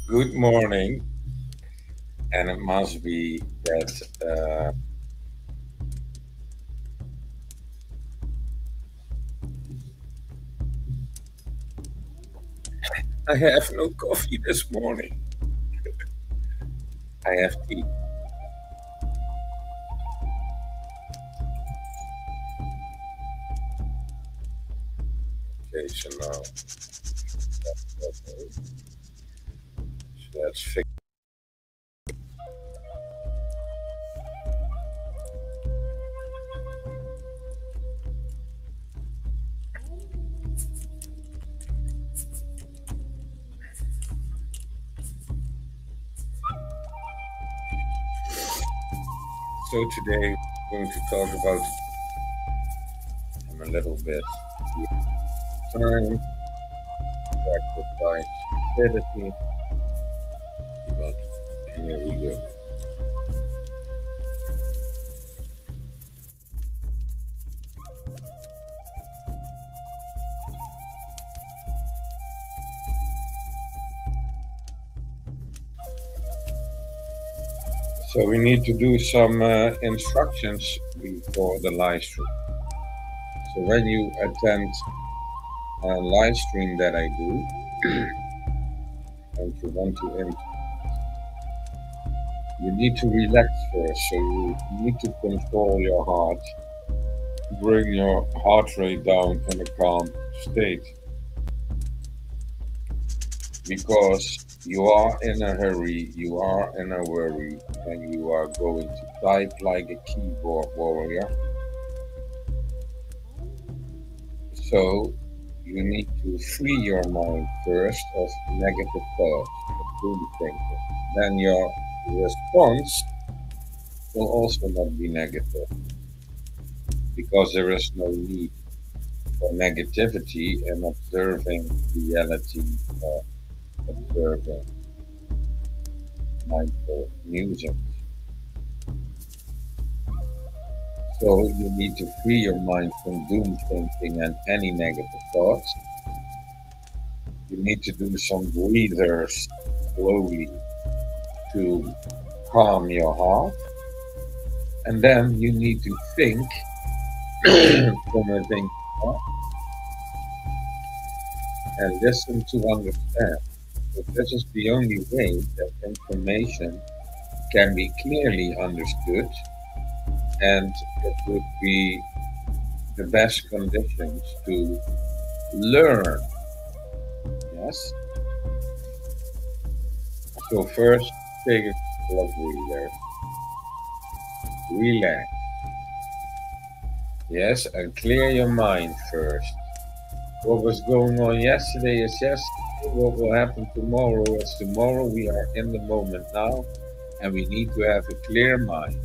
Good morning, and it must be that I have no coffee this morning. I have tea. Okay, so now okay, so let's fix. So today we're going to talk about a little bit the time, sacrifice, stupidity. But here we go. So we need to do some instructions before the live stream. So when you attend a live stream that I do, and you want to you need to relax first. So you need to control your heart, bring your heart rate down in a calm state, because you are in a hurry, you are in a worry, and you are going to type like a keyboard warrior. So you need to free your mind first of negative thoughts, of doom thinking. Then your response will also not be negative, because there is no need for negativity and observing reality, observing mindful music. So you need to free your mind from doom thinking and any negative thoughts. You need to do some breathers slowly to calm your heart. And then you need to think from a thinking heart and listen to understand. So this is the only way that information can be clearly understood, and it would be the best conditions to learn. Yes. So first, take a couple of breathers. Relax. Yes, and clear your mind first. What was going on yesterday is yesterday. What will happen tomorrow is tomorrow. We are in the moment now, and we need to have a clear mind.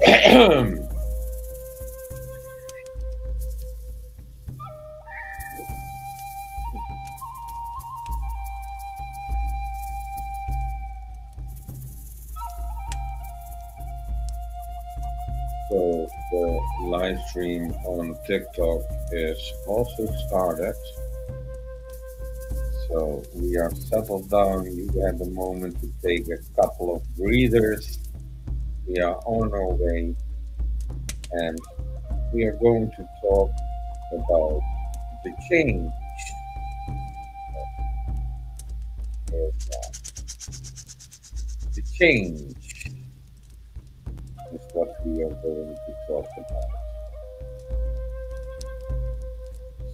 So the live stream on TikTok is also started. So we are settled down. You had a moment to take a couple of breathers. We are on our way, and we are going to talk about the change. The change is what we are going to talk about.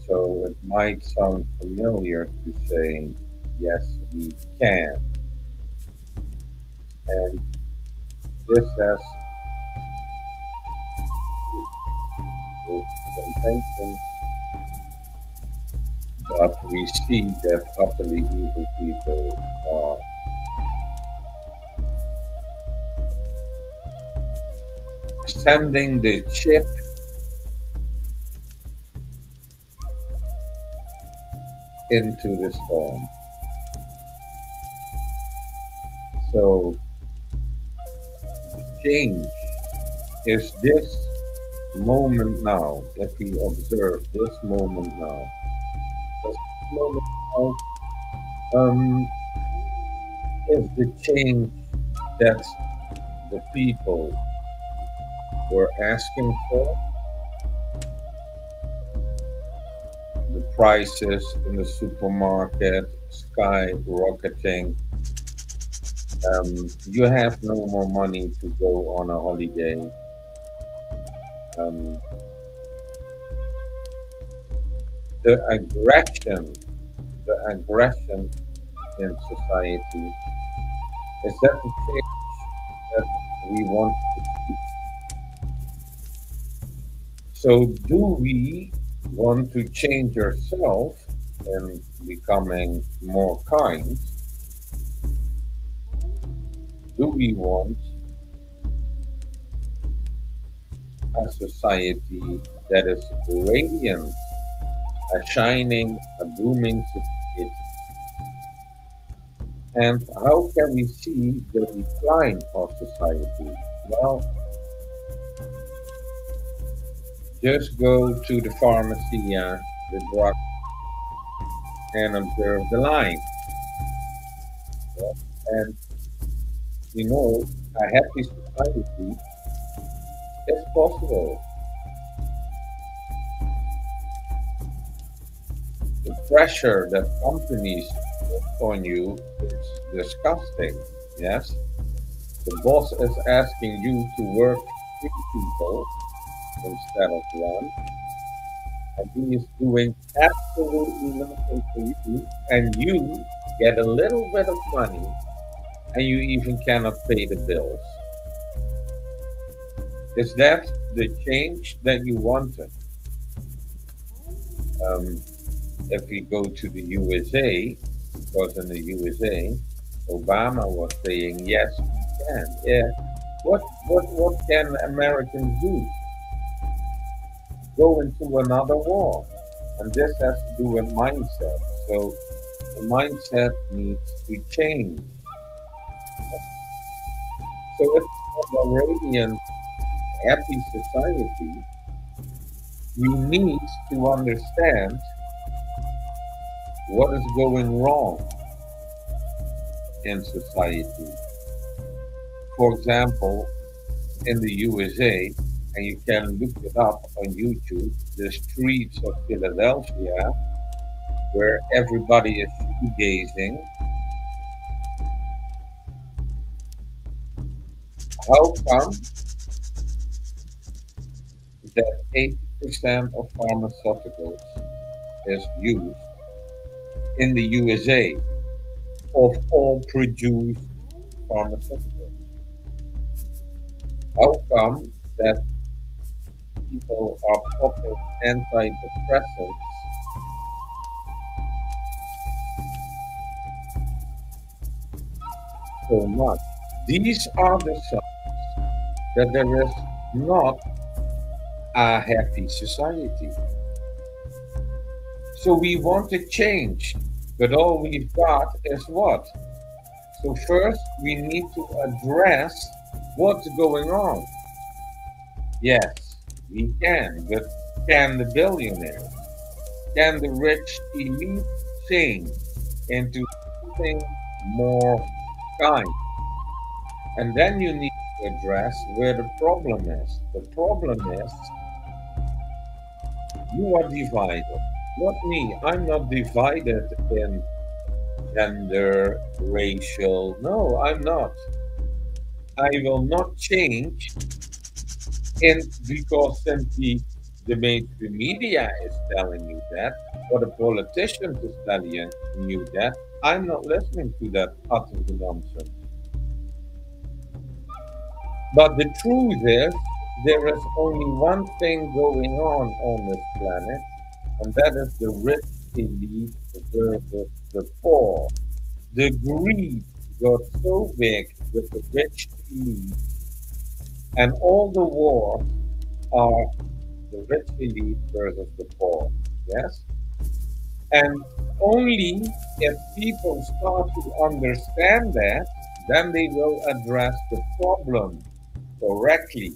So it might sound familiar to say, yes, we can. And this has intention, but we see that utterly evil people are sending the chip into the storm. So change is this moment now, if we observe this moment now. This moment now is the change that the people were asking for. The prices in the supermarket skyrocketing. You have no more money to go on a holiday. Um, the aggression in society is that the change that we want to see. So, do we want to change ourselves and becoming more kind? Do we want a society that is radiant, a shining, a booming society? And how can we see the decline of society? Well, just go to the pharmacy, the drug, and observe the line. Yeah. And you know, a happy society is possible. The pressure that companies put on you is disgusting. Yes, the boss is asking you to work 3 people instead of one, and he is doing absolutely nothing for you, and you get a little bit of money, and you even cannot pay the bills. Is that the change that you wanted? Um, if we go to the USA, because in the USA, Obama was saying, yes, we can. Yeah. What can Americans do? Go into another war. And this has to do with mindset. So the mindset needs to change. So if we have a radiant, happy society, we need to understand what is going wrong in society. For example, in the USA, and you can look it up on YouTube, the streets of Philadelphia, where everybody is shoegazing. How come that 80% of pharmaceuticals is used in the USA of all produced pharmaceuticals? How come that people are popping antidepressants so much? These are the signs that there is not a happy society. So we want to change, but all we've got is what? So first we need to address what's going on. Yes, we can, but can the billionaires, can the rich elite change into something more kind? And then you need to address where the problem is. The problem is you are divided. Not me. I'm not divided in gender, racial. No, I'm not. I will not change in because simply the mainstream media is telling you that, or the politicians is telling you that. I'm not listening to that utter nonsense. But the truth is, there is only one thing going on this planet, and that is the rich elite versus the poor. The greed got so big with the rich elite, and all the wars are the rich elite versus the poor. Yes? And only if people start to understand that, then they will address the problem correctly.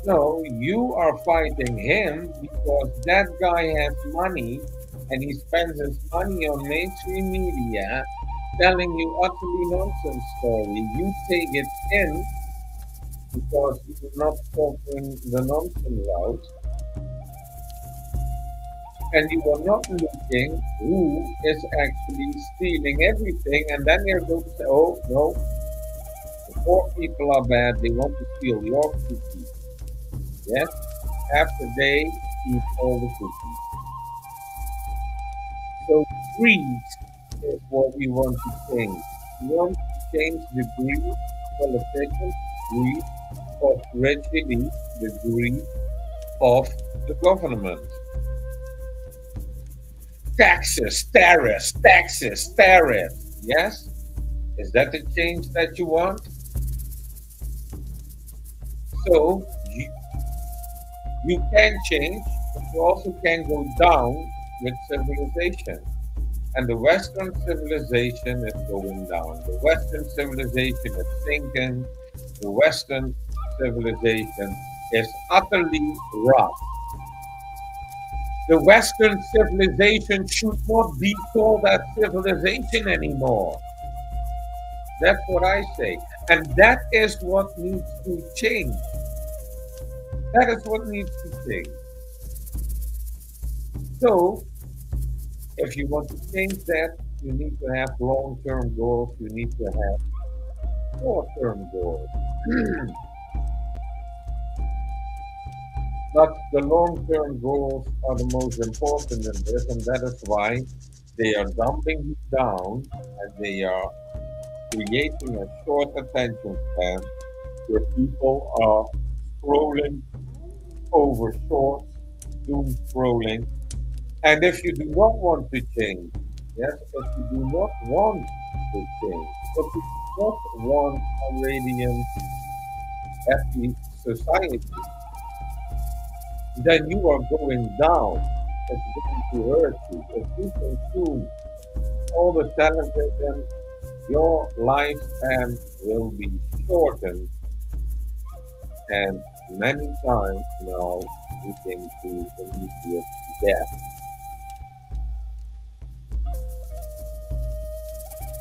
No, you are fighting him because that guy has money and he spends his money on mainstream media telling you utterly nonsense story. You take it in because you're not following the nonsense route and you are not looking who is actually stealing everything. And then you're going to say, oh, no, the poor people are bad. They want to steal your cookies. Yes? After they eat all the cookies. So greed is what we want to change. We want to change the greed politicians, greed of rich elite, the greed of the government. Taxes, tariffs, taxes, tariffs. Yes? Is that the change that you want? So you can change, but you also can go down with civilization. And the Western civilization is going down. The Western civilization is sinking. The Western civilization is utterly rot. The Western civilization should not be called a civilization anymore. That's what I say. And that is what needs to change. That is what needs to change. So, if you want to change that, you need to have long-term goals. You need to have short-term goals. But the long-term goals are the most important in this, and that is why they are dumping you down and they are creating a short attention span where people are scrolling over shorts, doom scrolling. And if you do not want to change, yes, if you do not want to change, if you do not want a radiant, happy society, then you are going down. It's going to hurt you. If you consume all the television, your lifespan will be shortened and many times now leading to immediate death.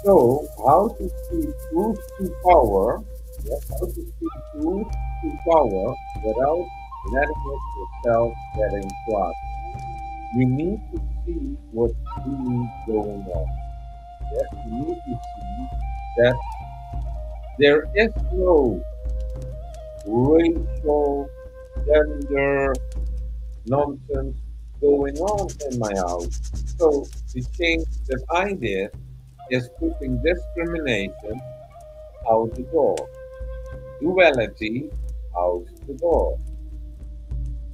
So, how to speak truth to power? Yes, how to speak truth to power without letting it yourself getting crushed. You need to see what's really going on. Yes, you need to see that there is no racial, gender nonsense going on in my house. So the change that I did is putting discrimination out the door, duality out the door,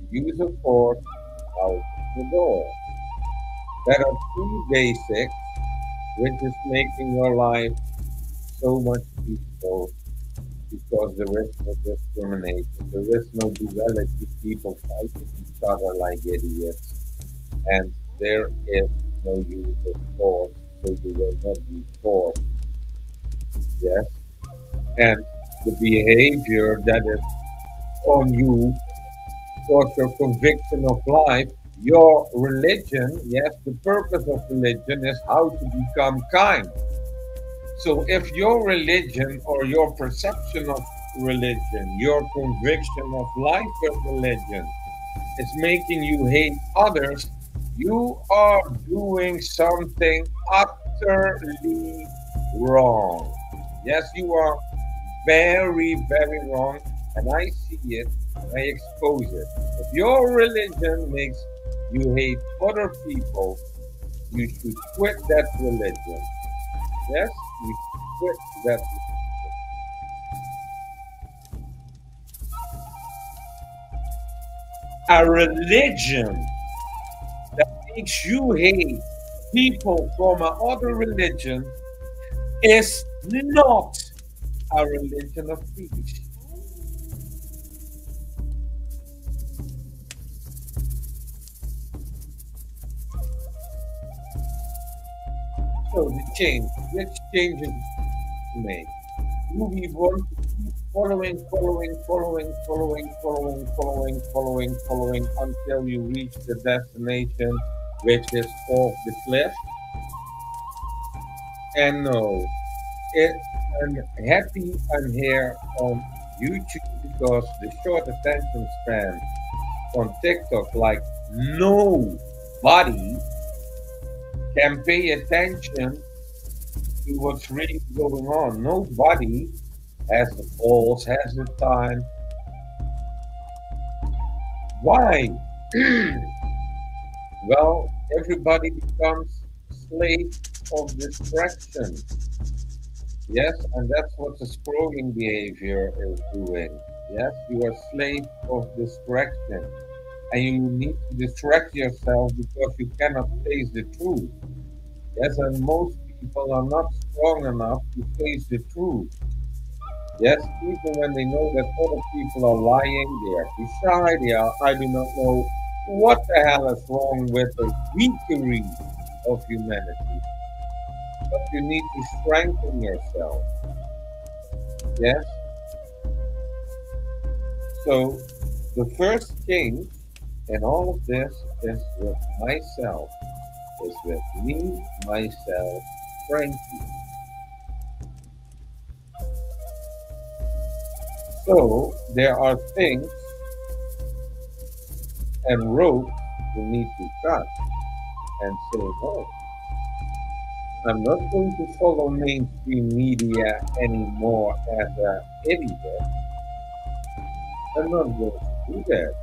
use of force out the door. There are three basics which is making your life so much peaceful because there is no discrimination, there is no duality, people fighting each other like idiots, and there is no use of force, so you will not be forced, yes? And the behavior that is on you towards your conviction of life, your religion, yes, the purpose of religion is how to become kind. So if your religion or your perception of religion, your conviction of life with religion is making you hate others, you are doing something utterly wrong. Yes, you are very, very wrong, and I see it and I expose it. If your religion makes you hate other people, you should quit that religion. Yes, you should quit that religion. A religion that makes you hate people from another religion is not a religion of peace. So the change, which changes to make? Do we want to keep following until you reach the destination, which is off the cliff? And no, it, I'm happy I'm here on YouTube because the short attention span on TikTok, like nobody can pay attention to what's really going on. Nobody has the balls, has the time. Why? Well, everybody becomes slave of distraction. Yes, and that's what the scrolling behavior is doing. Yes, you are slave of distraction. And you need to distract yourself because you cannot face the truth. Yes, and most people are not strong enough to face the truth. Yes, even when they know that other people are lying, they are too shy, they are, I do not know what the hell is wrong with the weakery of humanity. But you need to strengthen yourself. Yes? So the first change in all of this is with myself, is with me, myself, Frankie. So there are things and ropes you need to cut and say, no, I'm not going to follow mainstream media anymore as an idiot. I'm not going to do that.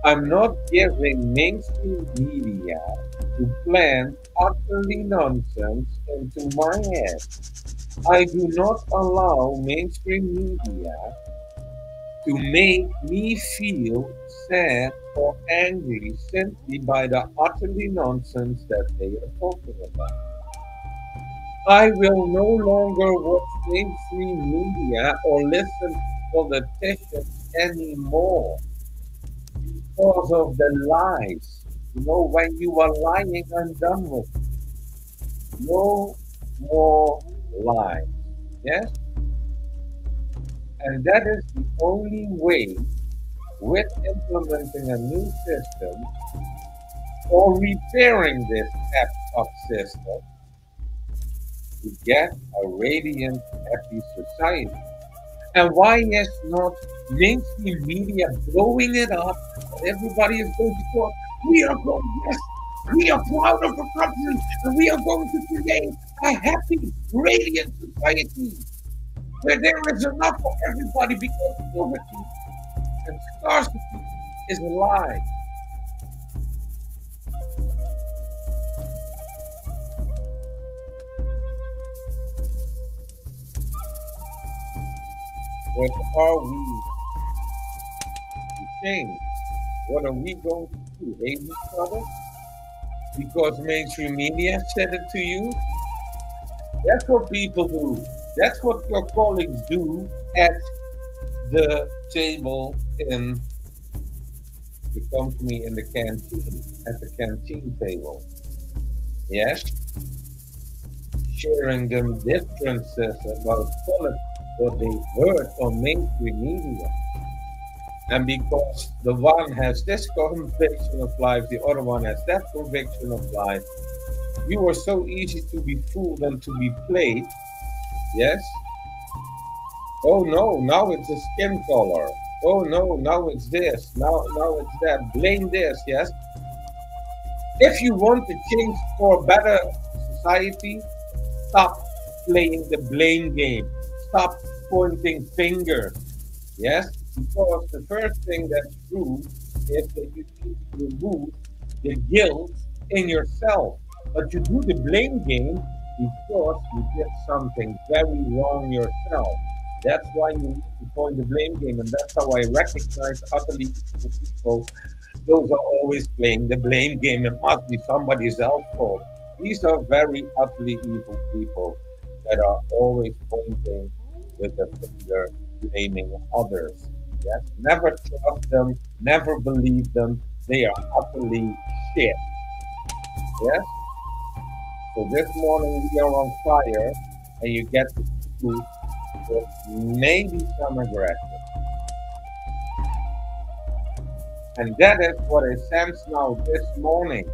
I'm not giving mainstream media to plant utterly nonsense into my head. I do not allow mainstream media to make me feel sad or angry simply by the utterly nonsense that they are talking about. I will no longer watch mainstream media or listen to politicians anymore because of the lies. You know, when you are lying, I'm done with it. No more lies. Yes? And that is the only way with implementing a new system or repairing this effed up system to get a radiant, happy society. And why is not mainstream media blowing it up? Everybody is going to talk. We are going, yes, we are proud of the country, and we are going to create a happy, radiant society where there is enough for everybody because poverty and scarcity is a lie. What are we to change? What are we going to do? Hate each other? Because mainstream media said it to you? That's what people do. That's what your colleagues do at the table in the company in the canteen, at the canteen table. Yes, sharing them differences about politics, what they heard on mainstream media. And because the one has this conviction of life, the other one has that conviction of life, you are so easy to be fooled and to be played. Yes? Oh no, now it's a skin color. Oh no, now it's this. Now it's that. Blame this, yes? If you want to change for a better society, stop playing the blame game. Stop pointing fingers. Yes, because the first thing that's true is that you need to remove the guilt in yourself. But you do the blame game because you did something very wrong yourself. That's why you need to point the blame game, and that's how I recognize utterly evil people. Those are always playing the blame game. It must be somebody else's fault. These are very utterly evil people that are always pointing with the finger, blaming others. Yes, never trust them, never believe them. They are utterly shit. Yes. So this morning we are on fire, and you get to food with maybe some aggression. And that is what I sense now this morning.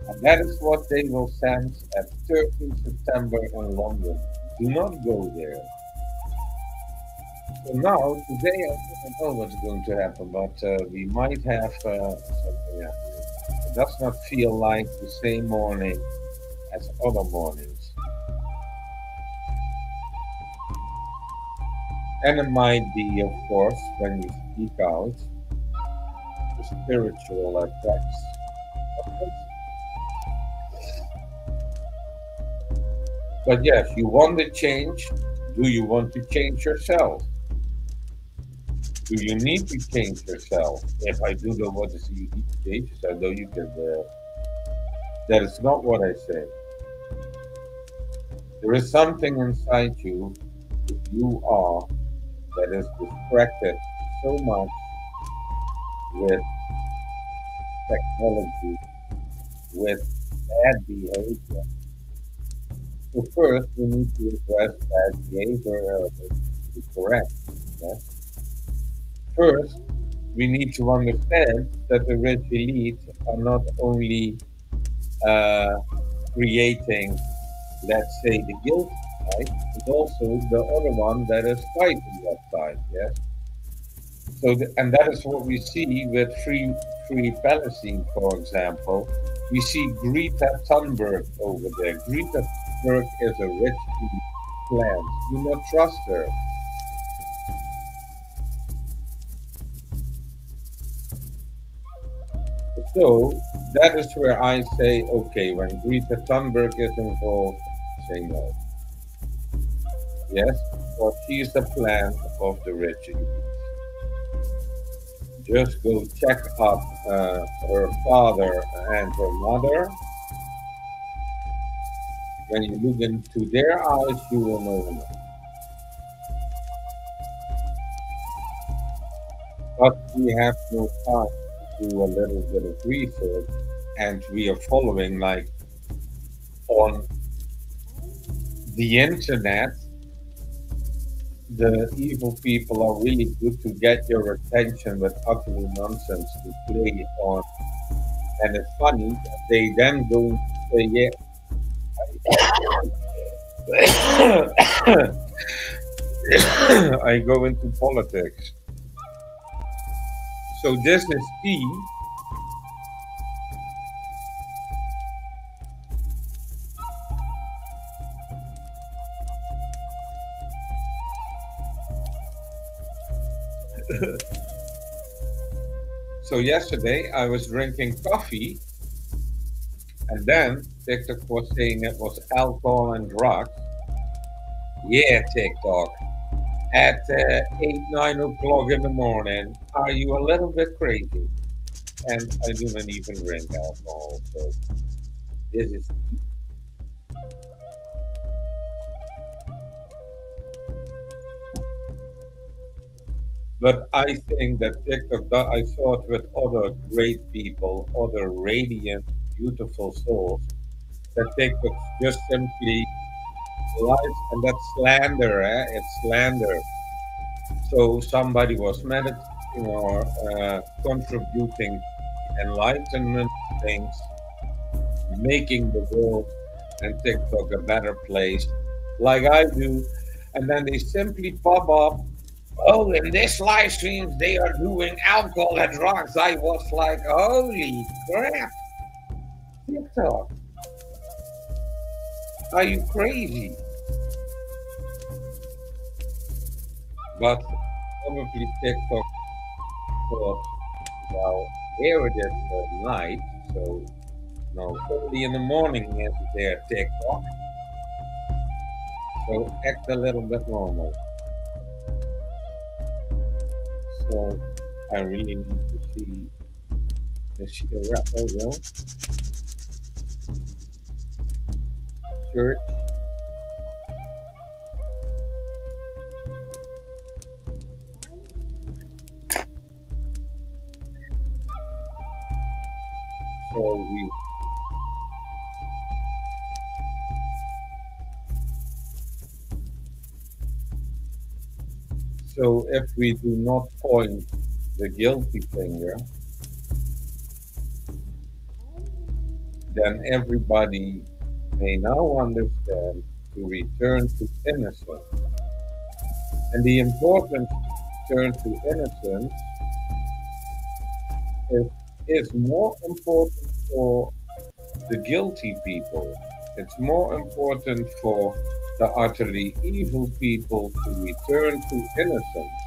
And that is what they will sense at 13 September in London. Do not go there. So now, today, I don't know what's going to happen, but we might have something happening. It does not feel like the same morning as other mornings. And it might be, of course, when you speak out, the spiritual effects of it. But yes, you want to change. Do you want to change yourself? Do you need to change yourself? If I do know what is you need to change yourself, though you can. That is not what I say. There is something inside you, if you are, that is distracted so much with technology, with bad behavior. So first, we need to address bad behavior to correct. Yes? First, we need to understand that the rich elite are not only uh, creating, let's say, the guilty side, but also the other one that is fighting that side. Yes. So, and that is what we see with Free Palestine, for example. We see Greta Thunberg over there. Greta Thunberg is a rich elite plant. Do not trust her. So that is where I say, okay, when Greta Thunberg is involved, say no. Yes, because she's the plant of the rich elite. Just go check up her father and her mother. When you look into their eyes, you will know enough. But we have no time to do a little bit of research, and we are following like on the internet. The evil people are really good to get your attention with ugly nonsense to play on. And it's funny that they then go to say, yeah, I go into politics. So this is key. So yesterday I was drinking coffee, and then TikTok was saying it was alcohol and drugs. Yeah, TikTok. At 8, 9 o'clock in the morning, are you a little bit crazy? And I do not even drink alcohol, so this is But I think that TikTok, that I saw it with other great people, other radiant, beautiful souls, that TikTok just simply lies, and that's slander, eh? It's slander. So somebody was meditating or contributing enlightenment things, making the world and TikTok a better place, like I do, and then they simply pop up. Oh, in this live streams, they are doing alcohol and drugs. I was like, holy crap, TikTok, are you crazy? But probably TikTok thought, well, here it is at night, so no, early in the morning is their TikTok, so act a little bit normal. So I really need to see the rapper, well, church. So we, so if we do not point the guilty finger, then everybody may now understand to return to innocence. And the importance to return to innocence is, is more important for the guilty people. It's more important for the utterly evil people to return to innocence.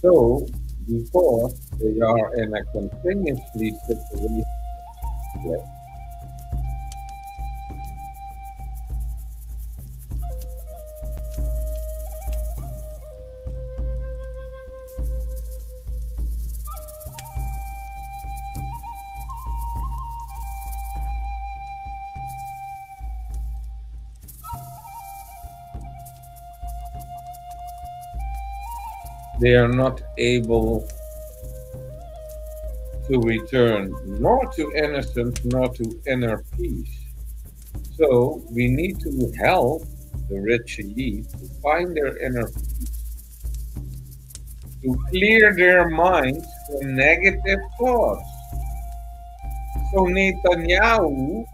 So, because they are in a continuously situation, they are not able to return nor to innocence nor to inner peace. So we need to help the rich elite to find their inner peace, to clear their minds from negative thoughts. So Netanyahu,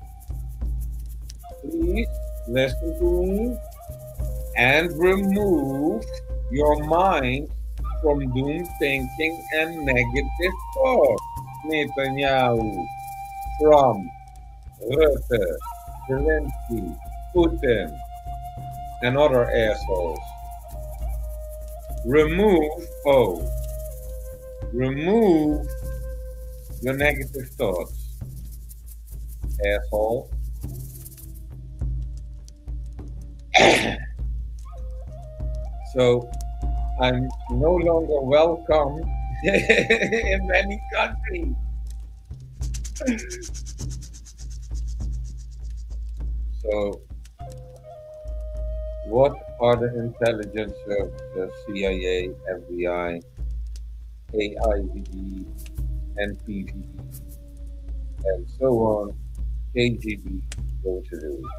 please listen to me and remove your mind from doom thinking and negative thoughts. Netanyahu, Trump, Rutte, Zelensky, Putin, and other assholes. Remove remove your negative thoughts, asshole. So I'm no longer welcome in many countries. So, what are the intelligence services, CIA, FBI, AIVE, NPV, and so on, KGB going to do?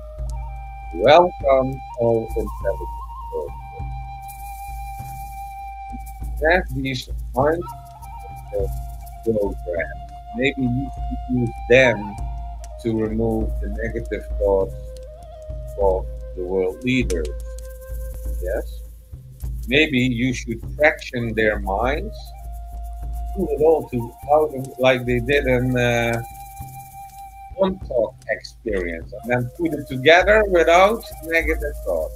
Welcome all intelligence services. Have these mind programs. Maybe you should use them to remove the negative thoughts of the world leaders. Yes? Maybe you should fraction their minds, put it all to out of, like they did in one talk experience, and then put it together without negative thoughts.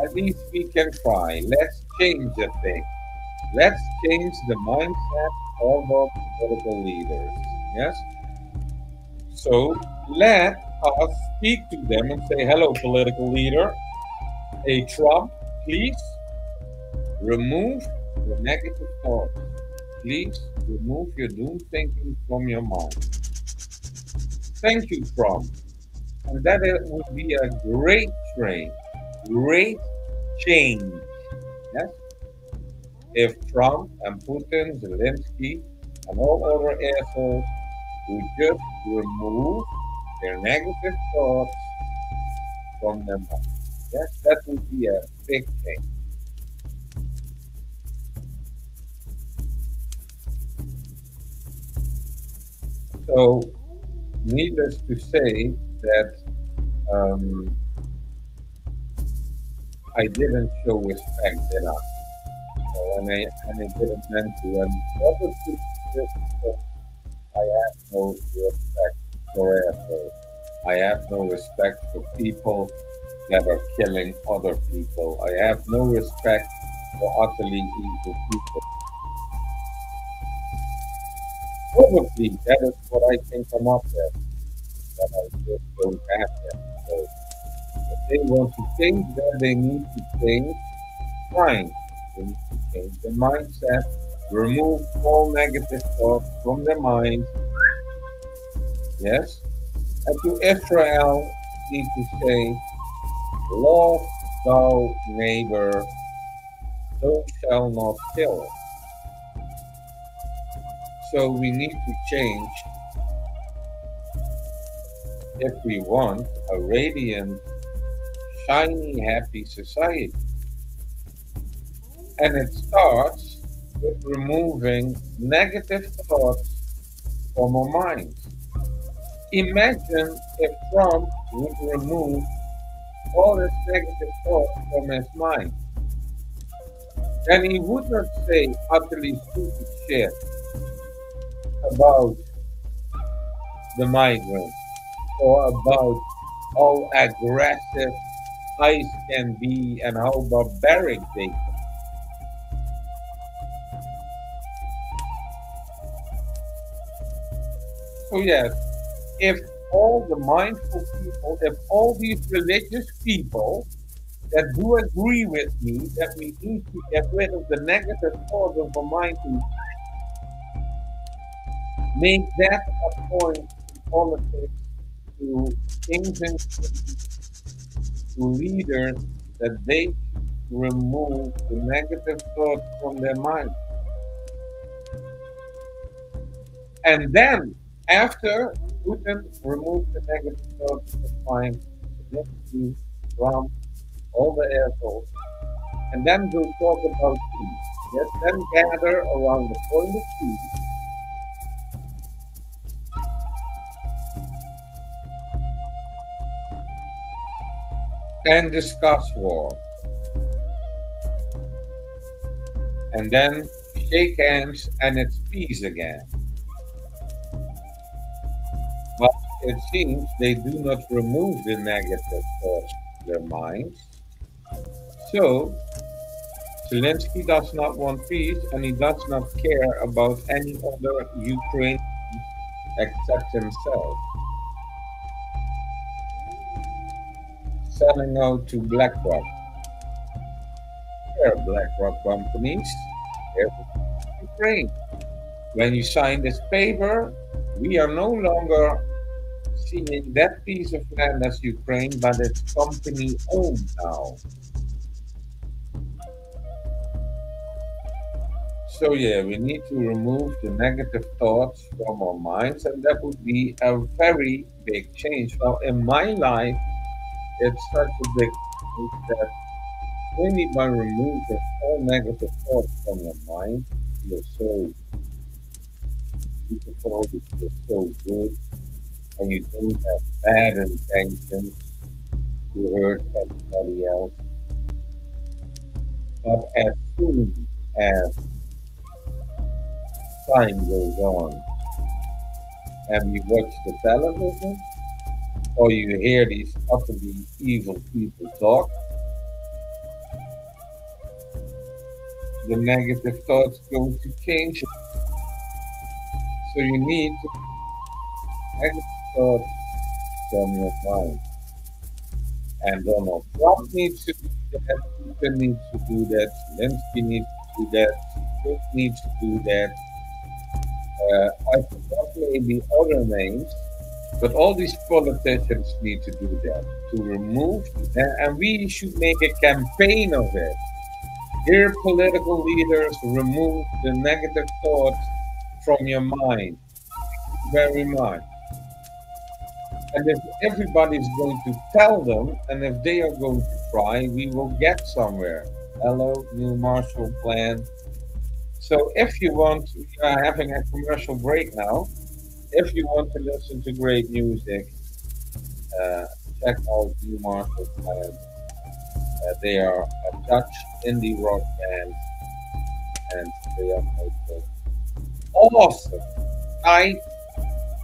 At least we can try. Let's change the thing. Let's change the mindset of our political leaders. Yes? So let us speak to them and say, hello, political leader. Hey, Trump, please remove your negative thoughts. Please remove your doom thinking from your mind. Thank you, Trump. And that it would be a great train, great change. Yes, if Trump and Putin, Zelensky, and all other assholes would just remove their negative thoughts from their mind. Yes, that would be a big thing. So, needless to say that I didn't show respect enough. And I didn't meant to. And obviously, just because I have no respect for assholes. I have no respect for people that are killing other people. I have no respect for utterly evil people. Probably that is what I think I'm up with, that I just don't have them. So if they want to change that, they need to change mind. They need to change their mindset, remove all negative thoughts from their mind. Yes. And to Israel, need to say, love thou neighbor, thou shalt not kill. So we need to change if we want a radiant, shiny, happy society. And it starts with removing negative thoughts from our minds. Imagine if Trump would remove all his negative thoughts from his mind. Then he would not say utterly stupid shit about the migrants or about how aggressive ICE can be and how barbaric they can. So yes, if all the mindful people, if all these religious people that do agree with me that we need to get rid of the negative thoughts of the mind to make that a point in politics to kings and to leaders that they remove the negative thoughts from their mind. And then, after Putin removed the negative thoughts from his mind, Zelensky, Trump, all the assholes, and then we'll talk about peace. Yes, then gather around the point of peace and discuss war. And then shake hands and it's peace again. But it seems they do not remove the negative thoughts from their minds. So Zelensky does not want peace and he does not care about any other Ukrainian except himself. Selling out to BlackRock. There are BlackRock companies. They're Ukraine. When you sign this paper, we are no longer seeing that piece of land as Ukraine, but it's company owned now. So yeah, we need to remove the negative thoughts from our minds, and that would be a very big change. Well, in my life, it's such a big change that only by removing all negative thoughts from your mind, you're so beautiful, you feel so good, and you don't have bad intentions to hurt anybody else. But as soon as time goes on and you watch the television or you hear these utterly evil people talk, the negative thoughts go to change. So you need to negative thoughts from your mind. And Donald Trump needs to do that, Putin needs to do that, Zelensky needs to do that, Trump needs to do that. I forgot maybe other names, But all these politicians need to do that, to remove, and we should make a campaign of it. Dear political leaders, remove the negative thoughts from your mind. Very much. And if everybody's going to tell them, and if they are going to try, we will get somewhere. Hello, new Marshall Plan. So if you want, we are having a commercial break now. If you want to listen to great music, uh, check out New Marshall Plan. They are a Dutch indie rock band, and they are also awesome. I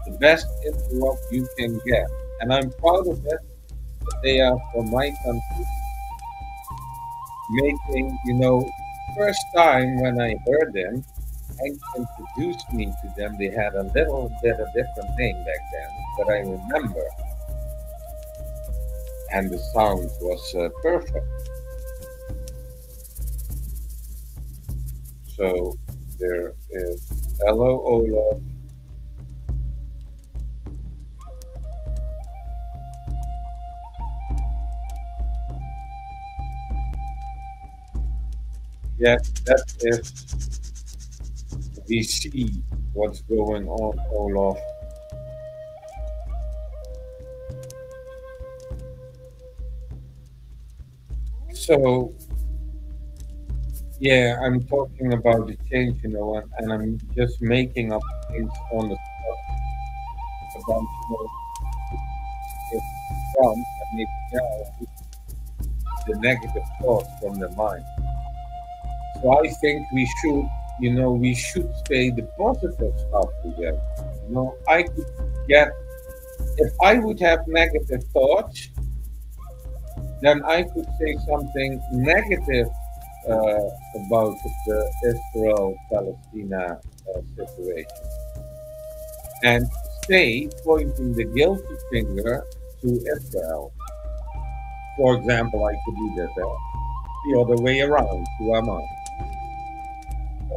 the best indie rock you can get, and I'm proud of it. That they are from my country, making first time when I heard them. And introduced me to them. They had a little bit of different name back then, but I remember, and the sound was perfect. So there is hello, Olaf. Yes, that is. We see what's going on, Olaf. So, yeah, I'm talking about the change, and I'm just making up things on the spot about, if Trump and Netanyahu, the negative thoughts from the mind. So I think we should say the positive stuff to them. I could get, if I would have negative thoughts, then I could say something negative about the Israel-Palestina situation, and say, pointing the guilty finger to Israel. For example, I could do that the other way around to Hamas.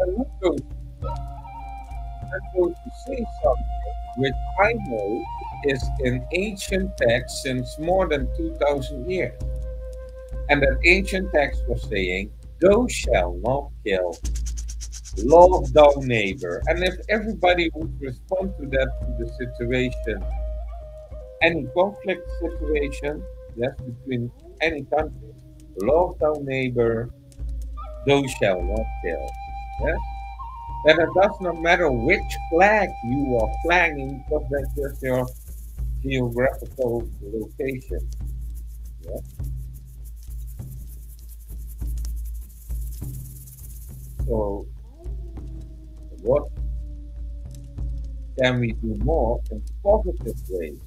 I'm not going to, I'm going to say something which I know is in ancient text since more than 2,000 years. And that ancient text was saying, thou shalt not kill, love thy neighbor. And if everybody would respond to that, to the situation, any conflict situation, yes, between any country, love thy neighbor, thou shalt not kill. Yes? Then it does not matter which flag you are flagging, because that's just your geographical location. Yeah? So, what can we do more in positive ways?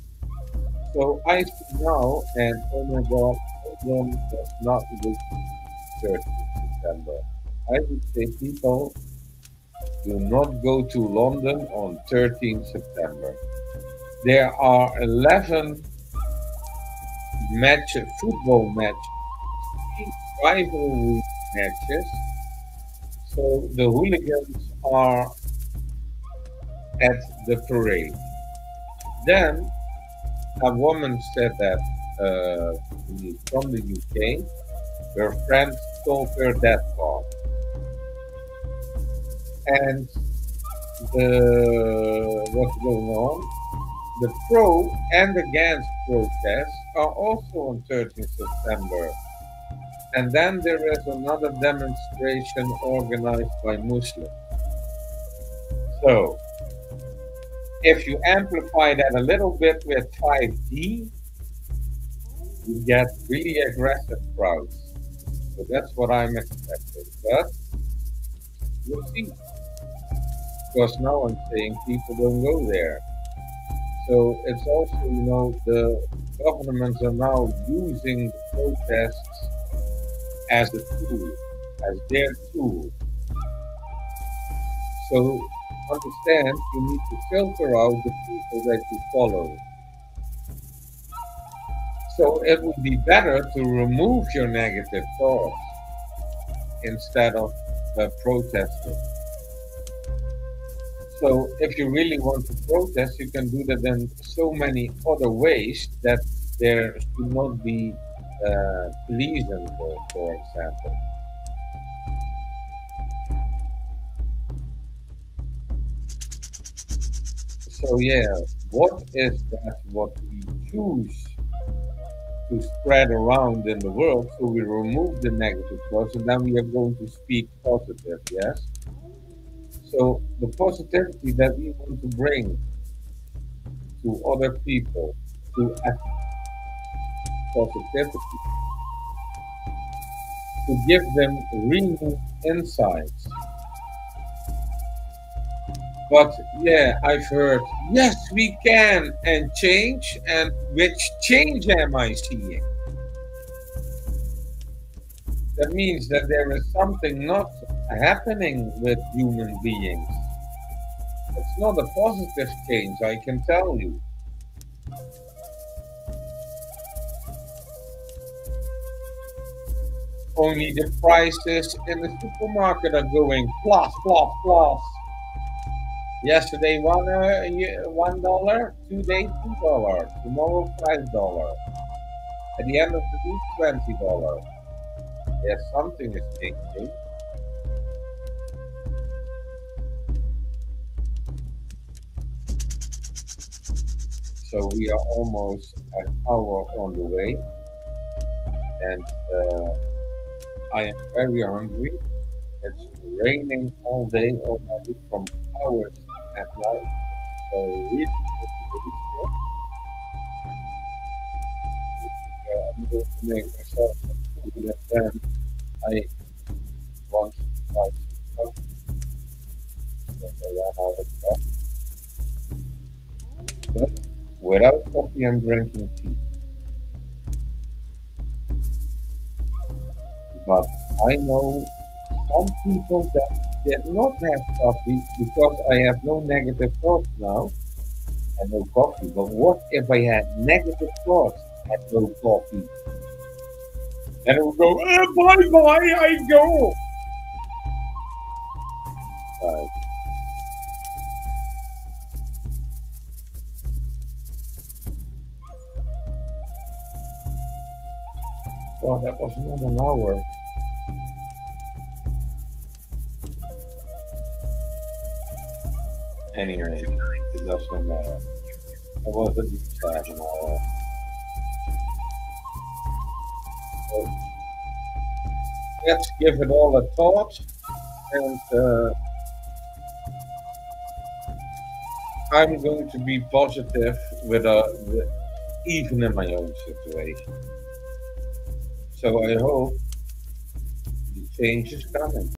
So I see now, and oh my God, London does not look 30th September. I would say people do not go to London on 13th September. There are 11 football matches, 3 rivalry matches. So the hooligans are at the parade. Then a woman said that from the UK, her friend told her that part. And what's going on? The pro and against protests are also on 13th September. And then there is another demonstration organized by Muslims. So, if you amplify that a little bit with 5D, you get really aggressive crowds. So that's what I'm expecting. But we'll see. Because now I'm saying people don't go there. So it's also, the governments are now using the protests as a tool, as their tool. So understand, you need to filter out the people that you follow. So it would be better to remove your negative thoughts instead of protesting. So if you really want to protest, you can do that in so many other ways that there should not be police involved, for example. So yeah, what is that what we choose to spread around in the world? So we remove the negative thoughts and then we are going to speak positive, yes? So the positivity that we want to bring to other people, to act positivity, to give them renewed insights. But yeah, I've heard, yes, we can and change. And which change am I seeing? That means that there is something not happening with human beings. It's not a positive change, I can tell you. Only the prices in the supermarket are going plus, plus, plus. Yesterday $1, today $2, tomorrow $5. At the end of the week $20. Yes, something is changing. So we are almost an hour on the way, and I am very hungry. It's raining all day already from hours at night. So really, I'm going to make myself some food, and then I want to try to cook because I ran out of coffee. But without coffee, I'm drinking tea. But I know some people that did not have coffee because I have no negative thoughts now and no coffee. But what if I had negative thoughts and no coffee? And it would go, bye bye, I go. Uh, well, that was not an hour. Anyway, it doesn't matter. It was at least half an hour. So let's give it all a thought. And I'm going to be positive even in my own situation. So I hope the change is coming.